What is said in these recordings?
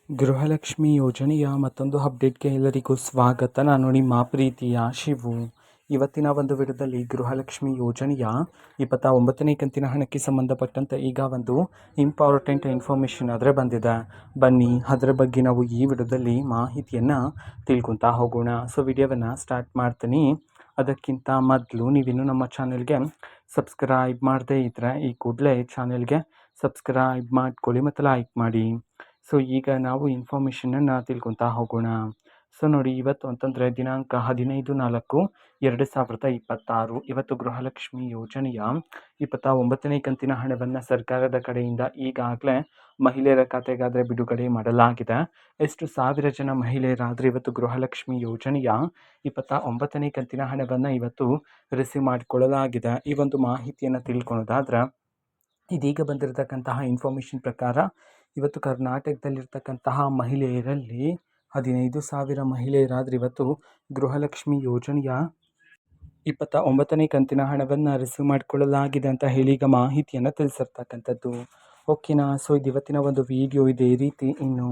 ಗೃಹಲಕ್ಷ್ಮಿ ಯೋಜನೆಯ ಮತ್ತೊಂದು ಅಪ್ಡೇಟ್ಗೆ ಎಲ್ಲರಿಗೂ ಸ್ವಾಗತ. ನಾನು ನಿಮ್ಮ ಪ್ರೀತಿಯ ಶಿವು. ಇವತ್ತಿನ ಒಂದು ವಿಡಿಯೋದಲ್ಲಿ ಗೃಹಲಕ್ಷ್ಮಿ ಯೋಜನೆಯ 29ನೇ ಕಂತಿನ ಹಣಕ್ಕೆ ಸಂಬಂಧಪಟ್ಟಂತೆ ಈಗ ಒಂದು ಇಂಪಾರ್ಟೆಂಟ್ ಇನ್ಫಾರ್ಮೇಷನ್ ಆದರೆ ಬಂದಿದೆ. ಬನ್ನಿ ಅದರ ಬಗ್ಗೆ ನಾವು ಈ ವಿಡಿಯೋದಲ್ಲಿ ಮಾಹಿತಿಯನ್ನು ತಿಳ್ಕೊತಾ ಹೋಗೋಣ. ಸೊ ವಿಡಿಯೋವನ್ನು ಸ್ಟಾರ್ಟ್ ಮಾಡ್ತೀನಿ. ಅದಕ್ಕಿಂತ ಮೊದಲು ನೀವಿನ್ನೂ ನಮ್ಮ ಚಾನೆಲ್ಗೆ ಸಬ್ಸ್ಕ್ರೈಬ್ ಮಾಡದೇ ಇದ್ದರೆ ಈ ಕೂಡಲೇ ಚಾನೆಲ್ಗೆ ಸಬ್ಸ್ಕ್ರೈಬ್ ಮಾಡ್ಕೊಳ್ಳಿ ಮತ್ತು ಲೈಕ್ ಮಾಡಿ. ಸೊ ಈಗ ನಾವು ಇನ್ಫಾರ್ಮೇಷನನ್ನು ತಿಳ್ಕೊತಾ ಹೋಗೋಣ. ಸೊ ನೋಡಿ, ಇವತ್ತು ಅಂತಂದರೆ ದಿನಾಂಕ 15/4/2026 ಇವತ್ತು ಗೃಹಲಕ್ಷ್ಮಿ ಯೋಜನೆಯ 29ನೇ ಕಂತಿನ ಹಣವನ್ನು ಸರ್ಕಾರದ ಕಡೆಯಿಂದ ಈಗಾಗಲೇ ಮಹಿಳೆಯರ ಖಾತೆಗಾದರೆ ಬಿಡುಗಡೆ ಮಾಡಲಾಗಿದೆ. ಎಷ್ಟು ಸಾವಿರ ಜನ ಮಹಿಳೆಯರಾದರೆ ಇವತ್ತು ಗೃಹಲಕ್ಷ್ಮಿ ಯೋಜನೆಯ 29ನೇ ಕಂತಿನ ಹಣವನ್ನು ಇವತ್ತು ರಿಸೀವ್ ಮಾಡಿಕೊಳ್ಳಲಾಗಿದೆ. ಈ ಒಂದು ಮಾಹಿತಿಯನ್ನು ತಿಳ್ಕೊಳ್ಳೋದಾದ್ರೆ, ಇದೀಗ ಬಂದಿರತಕ್ಕಂತಹ ಇನ್ಫಾರ್ಮೇಷನ್ ಪ್ರಕಾರ ಇವತ್ತು ಕರ್ನಾಟಕದಲ್ಲಿರ್ತಕ್ಕಂತಹ ಮಹಿಳೆಯರಲ್ಲಿ 15,000 ಮಹಿಳೆಯರಾದರೆ ಇವತ್ತು ಗೃಹಲಕ್ಷ್ಮಿ ಯೋಜನೆಯ 29ನೇ ಕಂತಿನ ಹಣವನ್ನು ರಿಸೀವ್ ಮಾಡಿಕೊಳ್ಳಲಾಗಿದೆ ಅಂತ ಹೇಳಿ ಈಗ ಮಾಹಿತಿಯನ್ನು ತಿಳಿಸಿರ್ತಕ್ಕಂಥದ್ದು. ಓಕೆನಾ. ಸೊ ಇದು ಇವತ್ತಿನ ಒಂದು ವಿಡಿಯೋ. ಇದೇ ರೀತಿ ಇನ್ನು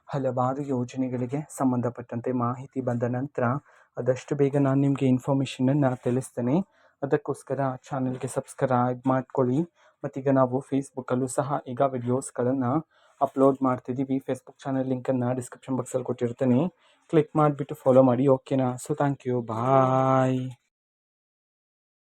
ಹಲವಾರು ಯೋಜನೆಗಳಿಗೆ ಸಂಬಂಧಪಟ್ಟಂತೆ ಮಾಹಿತಿ ಬಂದ ನಂತರ ಆದಷ್ಟು ಬೇಗ ನಾನು ನಿಮಗೆ ಇನ್ಫಾರ್ಮೇಷನನ್ನು ತಿಳಿಸ್ತೇನೆ. ಅದಕ್ಕೋಸ್ಕರ ಚಾನಲ್ಗೆ ಸಬ್ಸ್ಕ್ರೈಬ್ ಮಾಡ್ಕೊಳ್ಳಿ. ಮತ್ತೀಗ ನಾವು ಫೇಸ್ಬುಕ್ಕಲ್ಲೂ ಸಹ ಈಗ ವಿಡಿಯೋಸ್ಗಳನ್ನು ಅಪ್ಲೋಡ್ ಮಾಡ್ತಿದ್ದೀವಿ. ಫೇಸ್ಬುಕ್ ಚಾನಲ್ ಲಿಂಕನ್ನು ಡಿಸ್ಕ್ರಿಪ್ಷನ್ ಬಾಕ್ಸಲ್ಲಿ ಕೊಟ್ಟಿರ್ತೀನಿ. ಕ್ಲಿಕ್ ಮಾಡಿಬಿಟ್ಟು ಫಾಲೋ ಮಾಡಿ. ಓಕೆನಾ. So thank you. ಬಾಯ್.